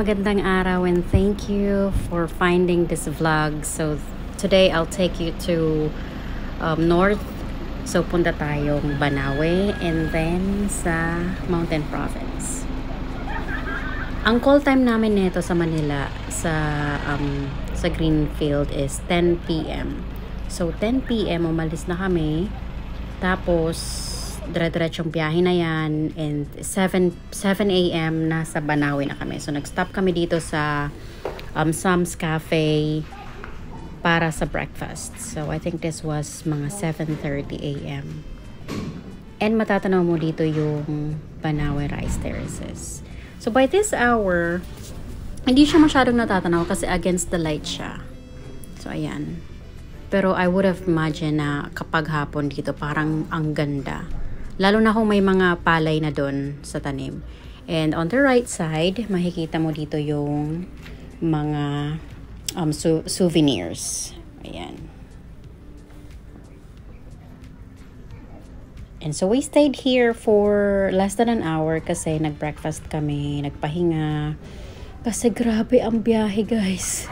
magandang araw and thank you for finding this vlog. So today I'll take you to north. So punta tayong Banawe and then sa Mountain Province. Ang call time namin nito sa Manila sa Greenfield is 10 PM. So 10 PM umalis na kami. Tapos dire-diretsong biyahe na yan, and 7 AM nasa Banawe na kami. So nag-stop kami dito sa Sam's Cafe para sa breakfast. So I think this was mga 7:30 AM. And matatanaw mo dito yung Banawe Rice Terraces. So by this hour, hindi siya masyadong natatanaw kasi against the light siya. So ayan. Pero I would have imagined na kapag hapon dito parang ang ganda. Lalo na kung may mga palay na doon sa tanim. And on the right side, makikita mo dito yung mga souvenirs. Ayan. And so we stayed here for less than an hour kasi nag-breakfast kami, nagpahinga. Kasi grabe ang biyahe, guys.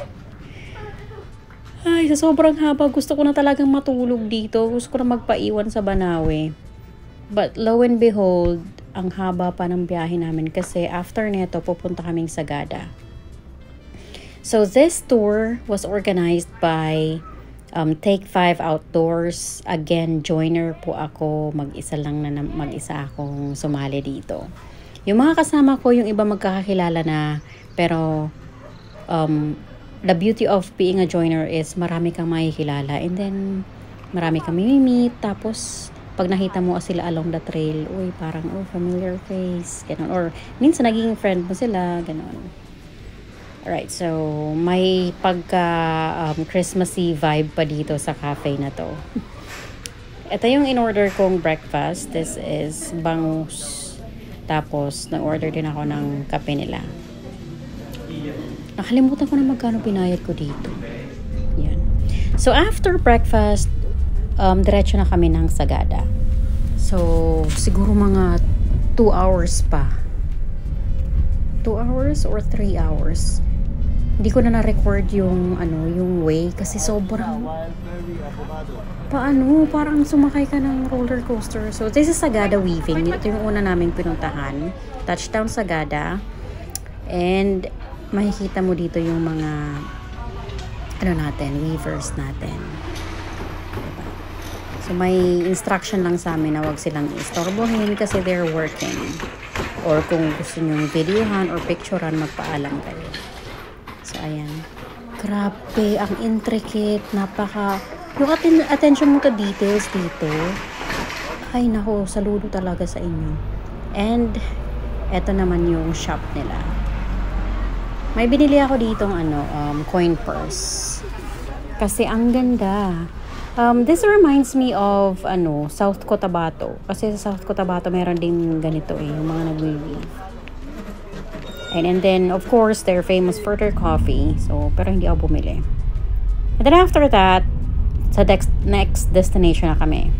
Ay, sa sobrang haba, gusto ko na talagang matulog dito. Gusto ko na magpaiwan sa Banawe. But lo and behold, ang haba pa ng biyahe namin kasi after neto, pupunta kaming Sagada. So this tour was organized by Take 5 Outdoors. Again, joiner po ako. Mag-isa akong sumali dito. Yung mga kasama ko, yung iba magkakakilala na. Pero the beauty of being a joiner is marami kang makikilala. And then, marami kang meet. Tapos, pag nakita mo sila along the trail, uy, parang, familiar face, gano'n. Or, minsan naging friend mo sila, gano'n. Alright, so, may pagka Christmassy vibe pa dito sa cafe na to. Ito yung in-order kong breakfast. This is bangus. Tapos, nag-order din ako ng kape nila. Nakalimutan ko na magkano pinayad ko dito. Yan. So, after breakfast, diretso na kami ng Sagada. So, siguro mga 2 hours pa. 2 hours or 3 hours. Hindi ko na na-record yung way kasi sobrang parang sumakay ka ng roller coaster. So, this is Sagada Weaving. Ito yung una naming pinuntahan. Touchdown Sagada. And makikita mo dito yung mga weavers natin. So, may instruction lang sa amin na wag silang istorbohin kasi they're working. Or kung gusto nyo videohan or picturean, magpaalam kayo. So, ayan. Grabe, ang intricate. Yung attention mo to details dito. Ay, nako, saludo talaga sa inyo. And, eto naman yung shop nila. May binili ako ditong coin purse. Kasi ang ganda. This reminds me of South Cotabato. Kasi sa South Cotabato meron din ganito yung mga nag-weave. And then of course they're famous for their coffee. So pero hindi ako bumili. And then after that, sa next destination na kami.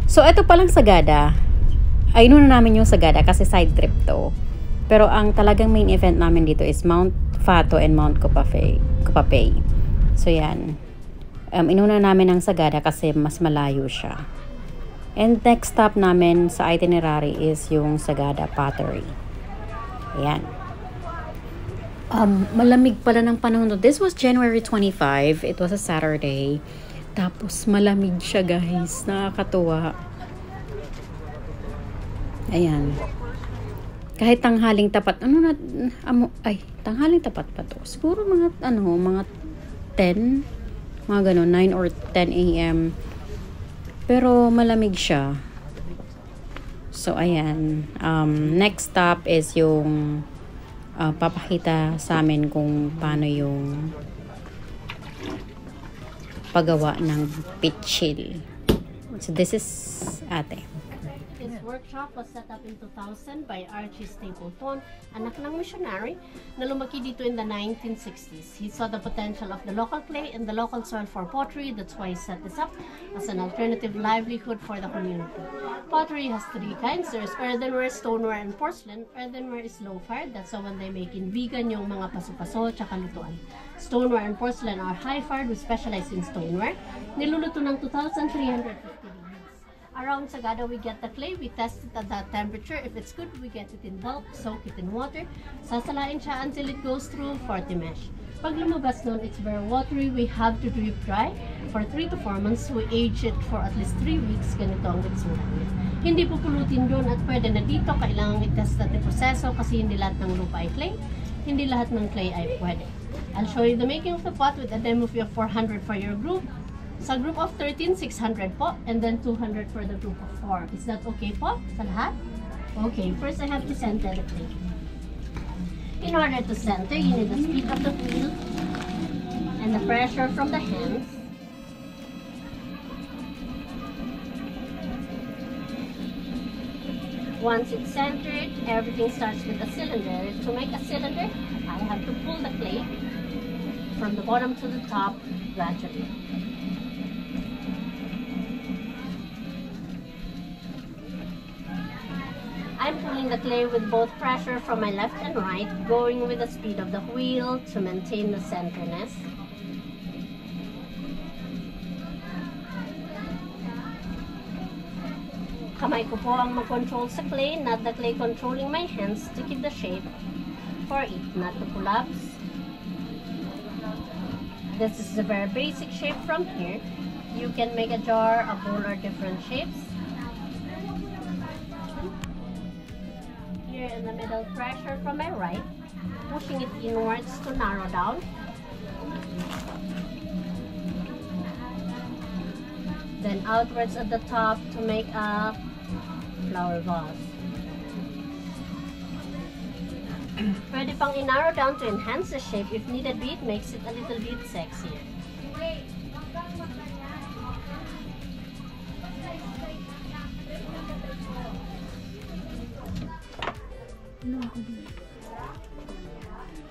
So ito palang Sagada. Ay inuna namin yung Sagada kasi side trip to. Pero ang talagang main event namin dito is Mount Fato and Mount Copapey. So yan. Inuna namin ang Sagada kasi mas malayo siya. And next stop namin sa itinerary is yung Sagada Pottery. Ayan. Malamig pala ng panahon. This was January 25. It was a Saturday. Tapos malamig siya, guys. Nakakatuwa. Ayan. Kahit tanghaling tapat. Tanghaling tapat pa to. Siguro mga 10. Mga ganun, 9 or 10 AM. Pero malamig siya. So, ayan. Next stop is yung papakita sa amin kung paano yung paggawa ng pitchil. So, this is ate. shop was set up in 2000 by Archie Stapleton, anak ng missionary na lumaki dito in the 1960s. He saw the potential of the local clay and the local soil for pottery. That's why he set this up as an alternative livelihood for the community. Pottery has three kinds. There's earthenware, stoneware, and porcelain. Earthenware is low-fired. That's the one they make in vegan, yung mga paso-paso, tsaka lutuan. Stoneware and porcelain are high-fired. We specialize in stoneware. Niluluto ng 2,350 degrees. Around Sagada, we get the clay. We test it at that temperature. If it's good, we get it in bulk, soak it in water. Sasalain siya until it goes through 40 mesh. Pag lumabas nun, it's very watery. We have to drip dry for 3 to 4 months. We age it for at least 3 weeks. Ganito ang itsura niya. Hindi pupulutin yun at pwede na dito. Kailangan i-test natin proseso kasi hindi lahat ng lupa ay clay. Hindi lahat ng clay ay pwede. I'll show you the making of the pot with a demo fee of 400 for your group. Sa group of 13, 600 po. And then 200 for the group of 4. Is that okay po? Sa lahat? Okay. First, I have to center the clay. In order to center, you need the speed of the wheel and the pressure from the hands. Once it's centered, everything starts with a cylinder. To make a cylinder, I have to pull the clay from the bottom to the top gradually. I'm pulling the clay with both pressure from my left and right, going with the speed of the wheel to maintain the centerness. Kamay ko po ang mag-control sa clay, not the clay controlling my hands to keep the shape for it not to collapse. This is a very basic shape from here. You can make a jar, a bowl, or different shapes. Here in the middle, pressure from my right, pushing it inwards to narrow down. Then outwards at the top to make a flower vase. Pwede pang i-narrow down to enhance the shape if needed be. It makes it a little bit sexier.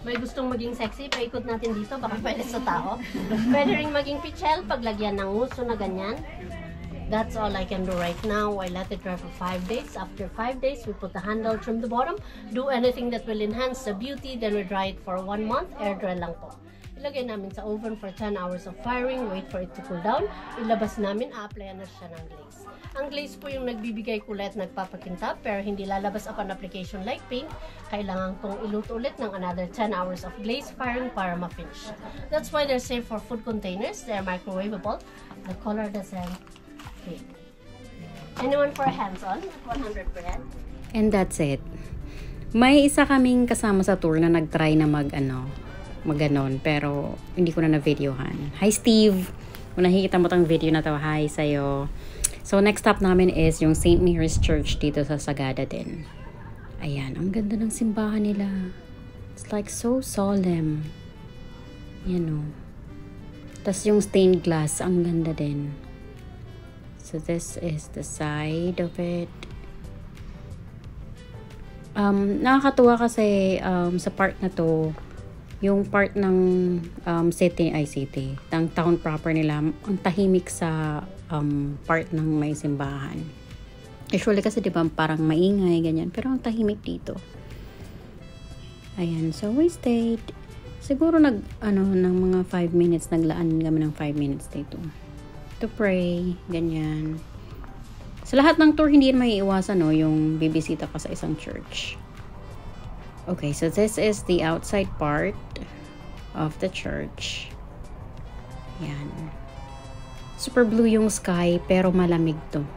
May gustong maging sexy, paikot natin dito, baka pwede sa tao. Pwede rin maging pichel, paglagyan ng nguso na ganyan. That's all I can do right now. I let it dry for 5 days. After 5 days, we put the handle, trim the bottom, do anything that will enhance the beauty, then we dry it for 1 month, air dry lang po. Ilagay namin sa oven for 10 hours of firing, wait for it to cool down. Ilabas namin, a-applyan na siya ng glaze. Ang glaze po yung nagbibigay kulay at nagpapakintab, pero hindi lalabas upon application like paint. Kailangan kong iluto ulit ng another 10 hours of glaze firing para ma-finish. That's why they're safe for food containers. They're microwavable. The color doesn't fade. Anyone for hands-on? 100 per head? And that's it. May isa kaming kasama sa tour na nag-try na maganon, pero hindi ko na na-videohan. Hi Steve! Kung nakikita mo tang video na to, hi sa'yo. So next stop namin is yung St. Mary's Church dito sa Sagada din. Ayan, ang ganda ng simbahan nila. It's like so solemn. Yan o. Tapos yung stained glass, ang ganda din. So this is the side of it. Nakakatuwa kasi sa part na to, yung part ng city, ng town proper nila, ang tahimik sa part ng may simbahan. Usually kasi diba parang maingay, ganyan. Pero ang tahimik dito. Ayan, so we stayed. Siguro ng mga 5 minutes, naglaan kami ng 5 minutes dito. To pray, ganyan. Sa lahat ng tour, hindi may iwasan, yung bibisita ka sa isang church. Okay, so this is the outside part of the church. Yan. Super blue yung sky, pero malamig to.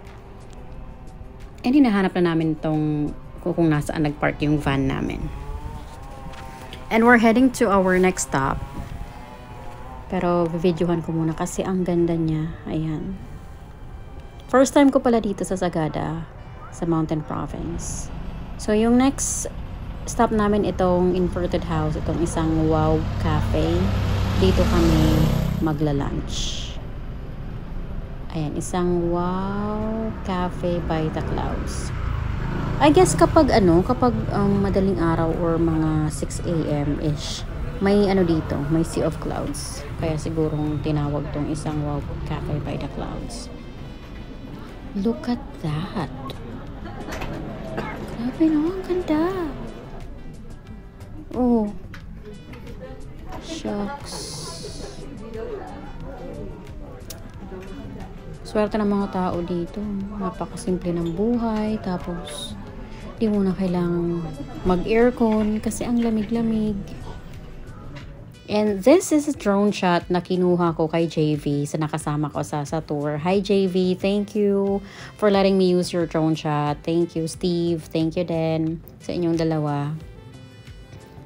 And hinahanap na namin kung nasaan nag-park yung van namin. And we're heading to our next stop. Pero videohan ko muna kasi ang ganda niya. Ayan. First time ko pala dito sa Sagada, sa Mountain Province. So yung next stop namin itong inverted house, itong isang Wow Cafe. Dito kami magla-lunch. Ayan, isang Wow Cafe by the Clouds. I guess kapag madaling araw or mga 6 a.m. ish, may dito, may sea of clouds. Kaya sigurong tinawag tong isang Wow Cafe by the Clouds. Look at that. Grabe no, ang ganda. Oh. Shucks. Swerte ng mga tao dito. Napakasimple ng buhay. Tapos, di mo na kailangang mag-aircon kasi ang lamig-lamig. And this is a drone shot na kinuha ko kay JV sa nakasama ko sa tour. Hi JV, thank you for letting me use your drone shot. Thank you Steve, thank you din sa inyong dalawa.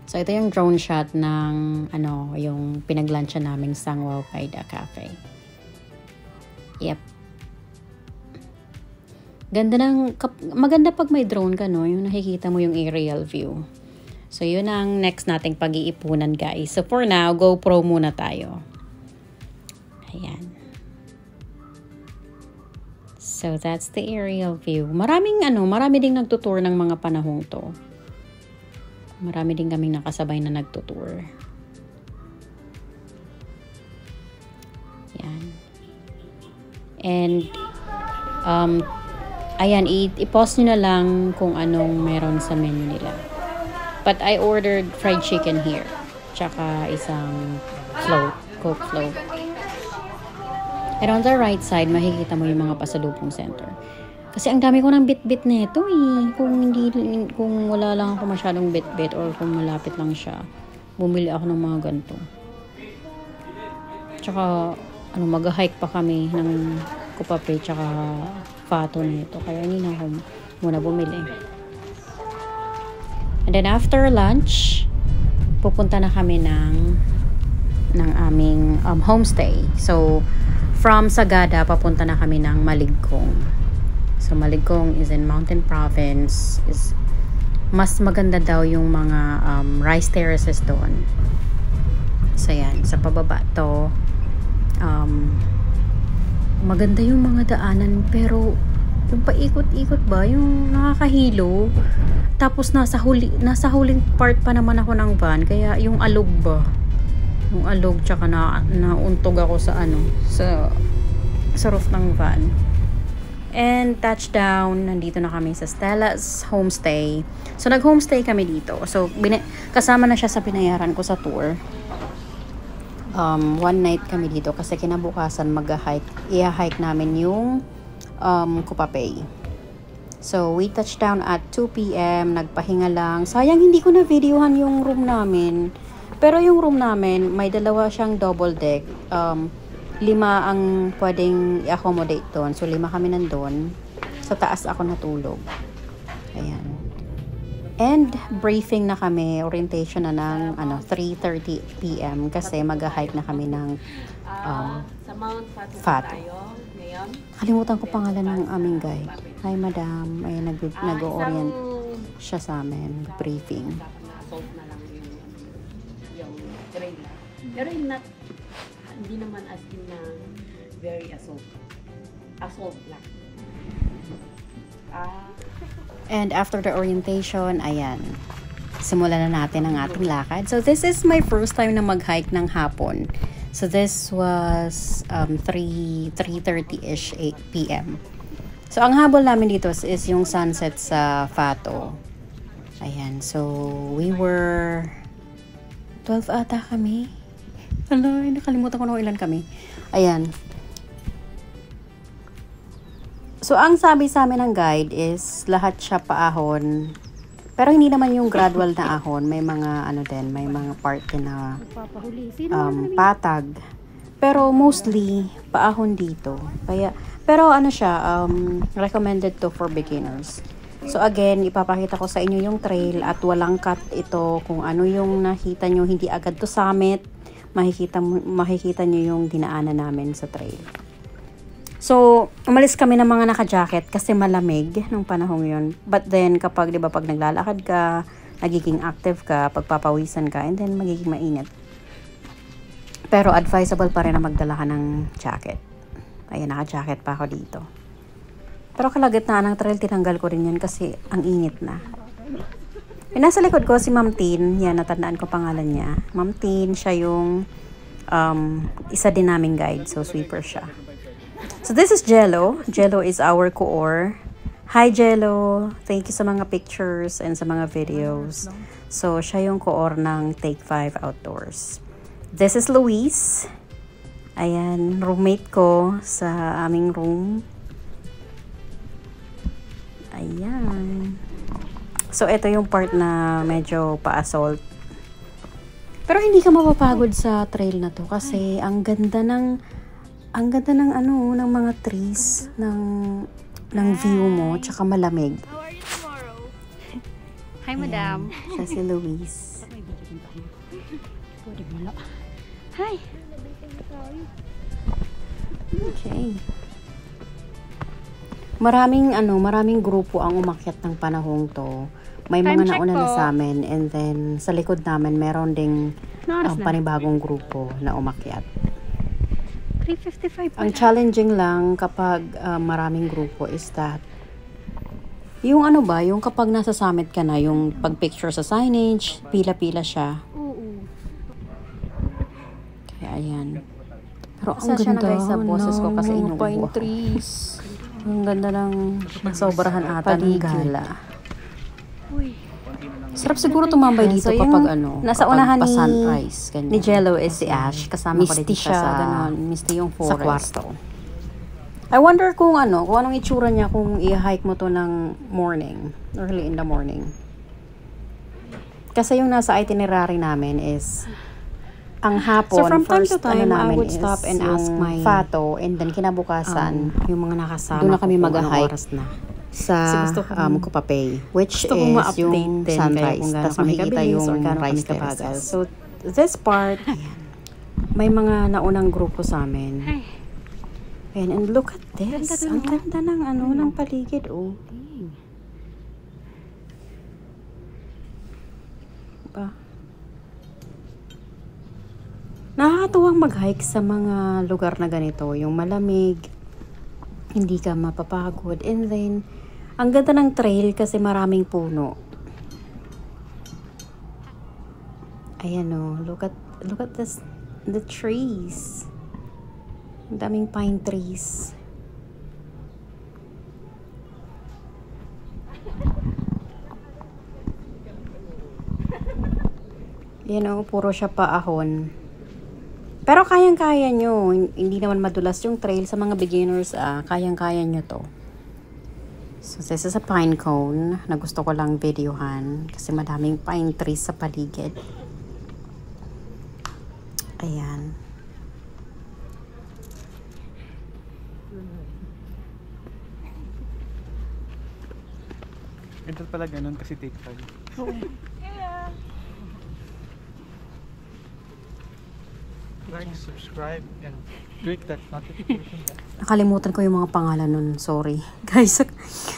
So ito yung drone shot ng yung pinaglansya naming Sangwaw Paida Cafe. Yep. Maganda pag may drone ka, no? Yung nakikita mo yung aerial view. So, yun ang next nating pag-iipunan, guys. So, for now, GoPro muna tayo. Ayan. So, that's the aerial view. Marami ding nagtutour ng mga panahong to. Marami din kaming nakasabay na nagtutour. Ayan. And, ayan, i-pause nyo na lang kung anong meron sa menu nila. But I ordered fried chicken here. Tsaka isang float, Coke float. And on the right side, makikita mo yung mga pasalubong center. Kasi ang dami ko ng bit-bit na ito eh. Kung wala lang ako masyadong bit-bit or kung malapit lang siya, bumili ako ng mga ganito. Tsaka, mag-hike pa kami ng Kupape tsaka Fato na ito. Kaya hindi na ako muna bumili. And then after lunch, pupunta na kami ng aming homestay. So, from Sagada, papunta na kami ng Maligcong. So, Maligcong is in Mountain Province. Mas maganda daw yung mga rice terraces doon. So, yan. Sa pababa to, maganda yung mga daanan, pero yung paikot-ikot ba, yung nakakahilo. Tapos nasa huling part pa naman ako ng van, kaya yung alog ba, yung alog tsaka nauntog ako sa roof ng van. And touchdown, nandito na kami sa Stella's homestay. So nag-homestay kami dito. So kasama na siya sa binayaran ko sa tour. One night kami dito kasi kinabukasan i-hike namin yung Kupapay. So we touched down at 2 p.m. Nagpahinga lang. Sayang hindi ko na videohan yung room namin. Pero yung room namin, may dalawa siyang double deck. 5 ang pwedeng i-accommodate doon. So 5 kami nandun. Sa taas ako natulog. Ayan. And briefing na kami, orientation na ng 3:30 p.m. kasi mag-hike na kami ng sa Mount Fato. Tayo ngayon. Kalimutan ko pangalan ng aming guide. Hi madam, ay nag-orient siya sa amin, briefing. Assault na lang yung trail. Pero hindi naman as in na very assault lang. And after the orientation, ayan, simulan na natin ang ating lakad. So this is my first time na mag-hike ng hapon. So this was 3:30ish p.m. So ang habol namin dito is yung sunset sa Fato. Ayan, so we were 12 ata kami. Hala, nakalimutan ko na ilan kami. Ayan. So, ang sabi sa amin ng guide is lahat siya paahon. Pero hindi naman yung gradual na ahon. May mga may mga part din na patag. Pero mostly paahon dito. Pero siya, recommended to for beginners. So again, ipapakita ko sa inyo yung trail at walang cut ito. Kung ano yung nakita nyo, hindi agad to summit. Makikita nyo yung dinaanan namin sa trail. So, umalis kami ng mga naka-jacket kasi malamig nung panahong yun. But then, pag naglalakad ka, nagiging active ka, pagpapawisan ka, and then magiging mainit. Pero advisable pa rin na magdala ka ng jacket. Ayan, naka-jacket pa ako dito. Pero kalagitnaan ng trail, tinanggal ko rin yan kasi ang init na. Nasa likod ko si Ma'am Tin. Yan, natandaan ko pangalan niya. Ma'am Tin, siya yung isa din naming guide. So, sweeper siya. So, this is Jello. Jello is our koor. Hi, Jello. Thank you sa mga pictures and sa mga videos. So, siya yung koor ng Take 5 Outdoors. This is Luis. Ayan, roommate ko sa aming room. Ayan. So, ito yung part na medyo pa-assault. Pero hindi ka mapapagod sa trail na to kasi ang ganda ng ng mga trees, ng view mo, tsaka malamig. How are you tomorrow? Hi, madam. Siya si Luis. Hi. Okay. Maraming grupo ang umakyat ng panahong to. May Time mga check nauna na po. sa amin and then sa likod namin meron ding panibagong grupo na umakyat. 3:55 Ang challenging lang kapag maraming grupo is that yung yung kapag nasa summit ka na, yung pag-picture sa signage, pila-pila siya. Oo. Kaya ayan. Pero ang Pasensya na, ganda guys, sa boses ko kasi ng inuubo pine ako. trees. Ang ganda ng sobrahan ata ng gala. Uy. Sarap siguro tumambay dito So, kapag nasa kapag unahan pa-sunrise, ganyan. ni Jello is si Ash. Kasama ko din Misty siya siya, sa ganon. Misty yung sa forest. kwarto. I wonder kung anong itsura niya kung i-hike mo to ng morning, early in the morning. Kasi yung nasa itinerary namin is ang hapon, So, from time first to time, I namin would is stop and yung ask my, Fato, and then kinabukasan, yung mga nakasama doon na kami ko kung anong mag-hike oras na. sa gusto kong- Kupapay, which gusto kong is ma-update yung din kayo sunrise. kung gaano Tapos kami makikita kabilis yung or gaano kami rice kabagal. terraces. So, this part, may mga naunang grupo sa amin. Hi. And look at this. Ang ganda ng ng paligid, oh. Ba? Nakakatuwang mag-hike sa mga lugar na ganito. Yung malamig, hindi ka mapapagod. And then, ang ganda ng trail kasi maraming puno. Ayan, oh. Look at this, the trees. Ang daming pine trees. Puro siya paahon. Pero kayang-kaya nyo. Hindi naman madulas yung trail sa mga beginners. Kayang-kaya nyo to. So, this is a pine cone na gusto ko lang videohan kasi madaming pine trees sa paligid. Ayan. Ito pala ganun kasi take 5. Like, subscribe, and click that notification bell. Nakalimutan ko yung mga pangalan nun. Sorry. Guys,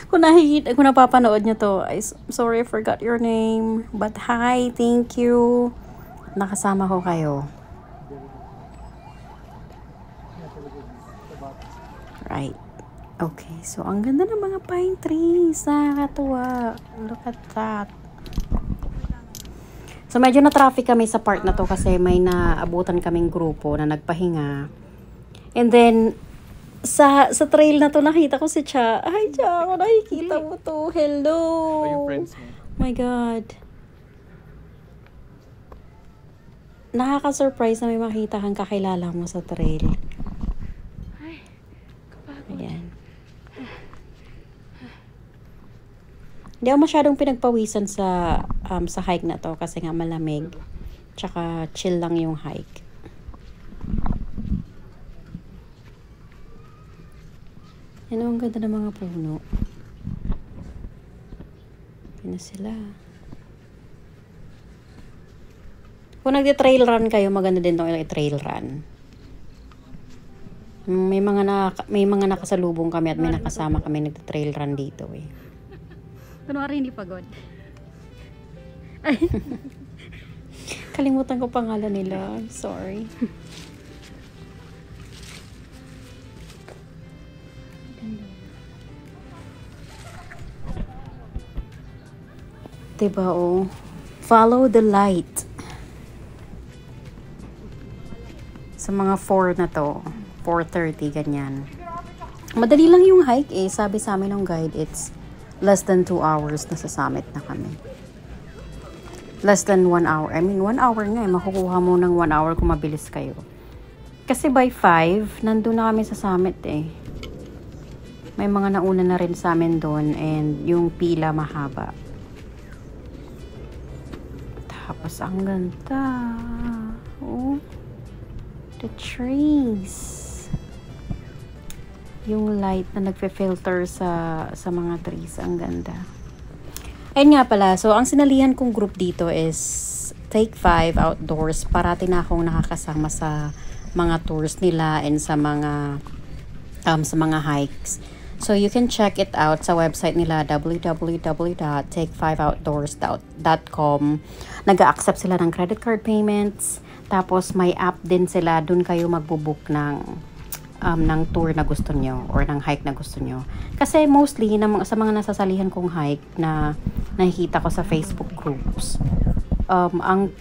kung napapanood nyo to, I'm sorry I forgot your name. But hi, thank you. Nakasama ko kayo. Right. Okay, so ang ganda ng mga pine trees. Nakakatuwa. Look at that. So medyo na-traffic kami sa part na to kasi may naabutan kaming grupo na nagpahinga. And then, sa trail na to nakita ko si Cha. Hi Cha, ako nakikita mo to. Hello. O yung friends mo. My God. Nakaka-surprise na may makita kang kakilala mo sa trail. Ayan. Hindi ako masyadong pinagpawisan sa hike na to kasi nga malamig. Tsaka chill lang yung hike. Yan, ang ganda ng mga puno. Yan na sila. Kung nagde-trail run kayo, maganda din tong i-trail run. May mga nakasalubong kami at may nakasama kami nagte-trail run dito eh. Kunwari hindi pagod. Kalimutan ko pangalan nila. I'm sorry. Diba, oh? Follow the light. Sa mga 4 na to, 4:30, ganyan. Madali lang yung hike eh. Sabi sa amin ng guide, it's less than 2 hours na sa summit na kami. Less than 1 hour. I mean, 1 hour nga eh. Makukuha mo ng 1 hour kung mabilis kayo. Kasi by 5, nandun na kami sa summit eh. May mga nauna na rin sa amin doon and yung pila mahaba. Tapos ang ganda. Oh. The trees. Yung light na nagfe-filter sa mga trees. Ang ganda. Ayun nga pala. So, ang sinalihan kong group dito is Take 5 Outdoors. Parati na akong nakakasama sa mga tours nila and sa mga hikes. So, you can check it out sa website nila, www.take5outdoors.com. Nag-a-accept sila ng credit card payments. Tapos, may app din sila. Doon kayo magbubook ng tour na gusto nyo or ng hike na gusto nyo. Kasi mostly, sa mga nasasalihan kong hike na nakikita ko sa Facebook groups, ang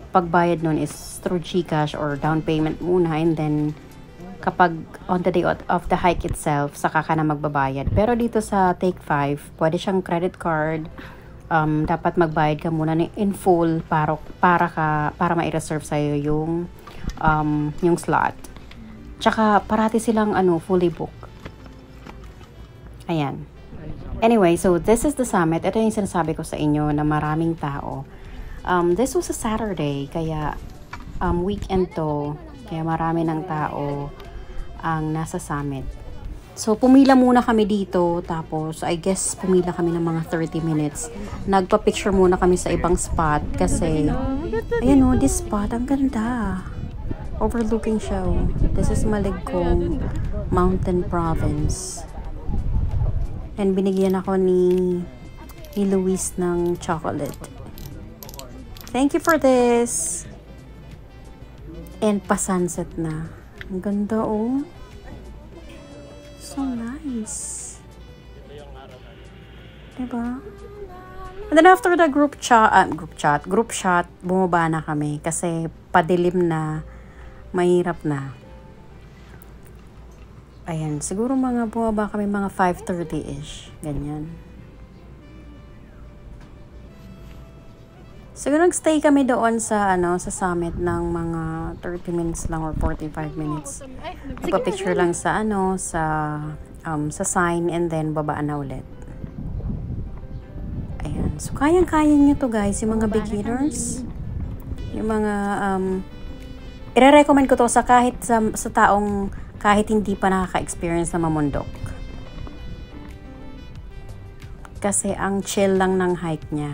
pagbayad nun is through GCash or down payment muna, and then kapag on the day of the hike itself, saka ka na magbabayad. Pero dito sa Take 5, pwede siyang credit card. Dapat magbayad ka muna in full para ma-reserve sa'yo yung slot. Tsaka parati silang fully book. Ayan. Anyway, so this is the summit. Ito yung sinasabi ko sa inyo na maraming tao. This was a Saturday, kaya weekend to, kaya marami ng tao ang nasa summit. So, pumila muna kami dito, tapos I guess pumila kami ng mga 30 minutes. Nagpa-picture muna kami sa ibang spot kasi, ayan o, this spot, ang ganda. Overlooking siya. This is Maligcong Mountain Province. And binigyan ako ni Luis ng chocolate. Thank you for this. And pa-sunset na. Ang ganda oh. So nice. Diba? And then after the group shot, bumaba na kami kasi padilim na, mahirap na. Ayan, siguro bumaba kami mga 5:30-ish. Ganyan. Siguro nagstay kami doon sa summit ng mga 30 minutes lang or 45 minutes. Nagpa-picture lang sa sign and then babaan na ulit. Ayan. So kayang-kaya nyo to guys, yung mga beginners. Yung mga i-recommend ko to sa taong kahit hindi pa nakaka-experience na mamundok. Kasi ang chill lang ng hike niya.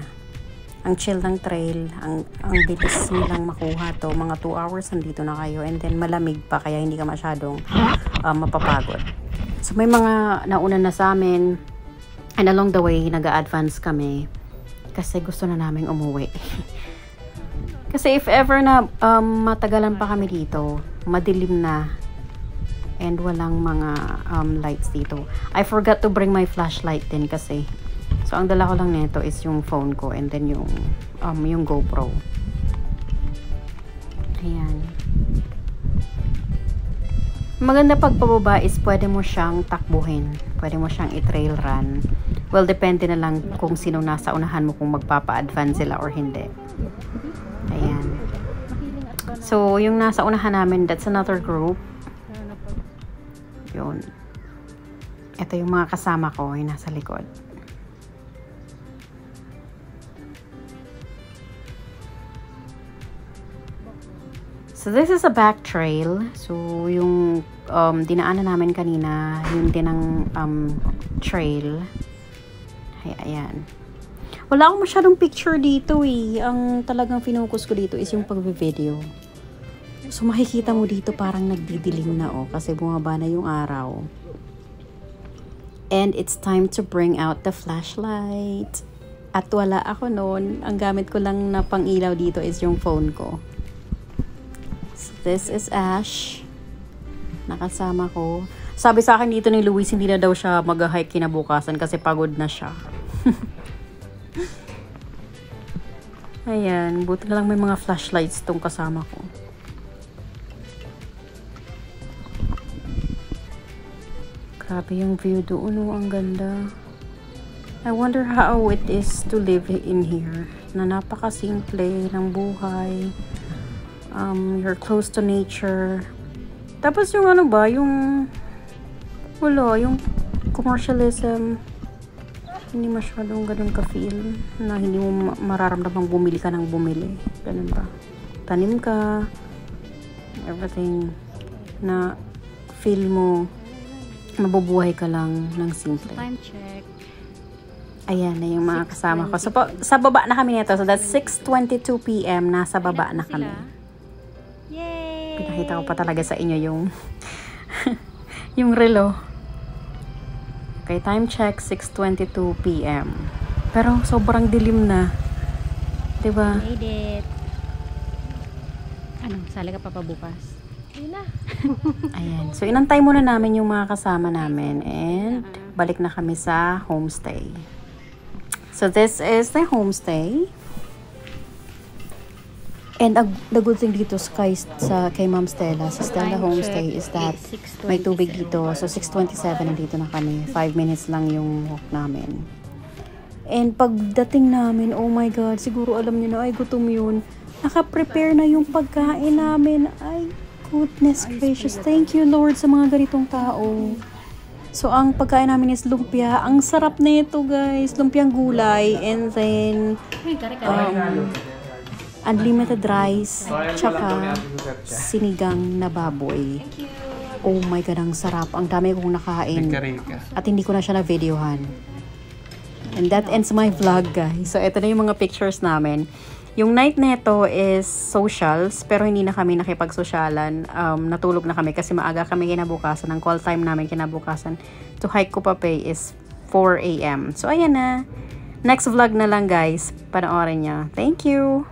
Ang chill ng trail, ang bilis nilang makuha to. Mga 2 hours nandito na kayo, and then malamig pa kaya hindi ka masyadong mapapagod. So may mga nauna na sa amin, and along the way nag-a-advance kami kasi gusto na naming umuwi. Kasi if ever na matagalan pa kami dito, madilim na and walang mga lights dito. I forgot to bring my flashlight din kasi. So, ang dala ko lang nito is yung phone ko and then yung GoPro. Ayan. Maganda pagpababa is pwede mo siyang takbuhin. Pwede mo siyang i-trail run. Well, depende na lang kung sino nasa unahan mo, kung magpapa-advance sila or hindi. Ayan. So, yung nasa unahan namin, that's another group. Yun. Ito yung mga kasama ko, yung nasa likod. So, this is a back trail. So, yung dinaanan namin kanina, yun din ang trail. Ay, ayan. Wala akong masyadong picture dito eh. Ang talagang finokus ko dito is yung pag-video. So, makikita mo dito parang nagdidilim na oh, kasi bumaba na yung araw. And it's time to bring out the flashlight. At wala ako noon. Ang gamit ko lang na pang-ilaw dito is yung phone ko. So, this is Ash. Nakasama ko. Sabi sa akin dito ni Luis, hindi na daw siya mag-hike kinabukasan kasi pagod na siya. Ayan, buti na lang may mga flashlights tong kasama ko. Grabe yung view doon, oh, ang ganda. I wonder how it is to live in here. Na napaka-simple ng buhay. You're close to nature. Tapos yung ano ba, yung yung commercialism, hindi masyadong ganun ka-feel na hindi mo mararamdamang bumili ka ng bumili. Ganun ba? Tanim ka, everything na feel mo mabubuhay ka lang ng simple. Time check. Ayan na yung mga kasama ko. So, sa baba na kami nito. So, that's 6:22 p.m. Nasa baba na kami. Yay! Pinakita ko pa talaga sa inyo yung yung relo. Okay, time check, 6:22 p.m. Pero sobrang dilim na. Diba? Made it. Ano, sali ka pa bukas? Yun na. Ayan. So, inantay muna namin yung mga kasama namin. And, balik na kami sa homestay. So, this is the homestay. And the good thing dito kay Ma'am Stella, sa Stella Homestay, is that may tubig dito. So, 6:27 nandito na kami. 5 minutes lang yung walk namin. And pagdating namin, oh my God, siguro alam niyo na, ay gutom yun. Naka-prepare na yung pagkain namin. Ay, goodness gracious. Thank you, Lord, sa mga ganitong tao. So, ang pagkain namin is lumpia. Ang sarap na ito, guys. Lumpiang gulay. And then, unlimited rice, tsaka sinigang na baboy. Oh my God, ang sarap. Ang dami kong nakain. At hindi ko na siya na-videohan. And that ends my vlog, guys. So, ito na yung mga pictures namin. Yung night neto is socials, pero hindi na kami nakipagsosyalan. Natulog na kami kasi maaga kami kinabukasan. Ang call time namin kinabukasan to hike Kupapay is 4 a.m. So, ayan na. Next vlog na lang, guys. Panoorin niya. Thank you!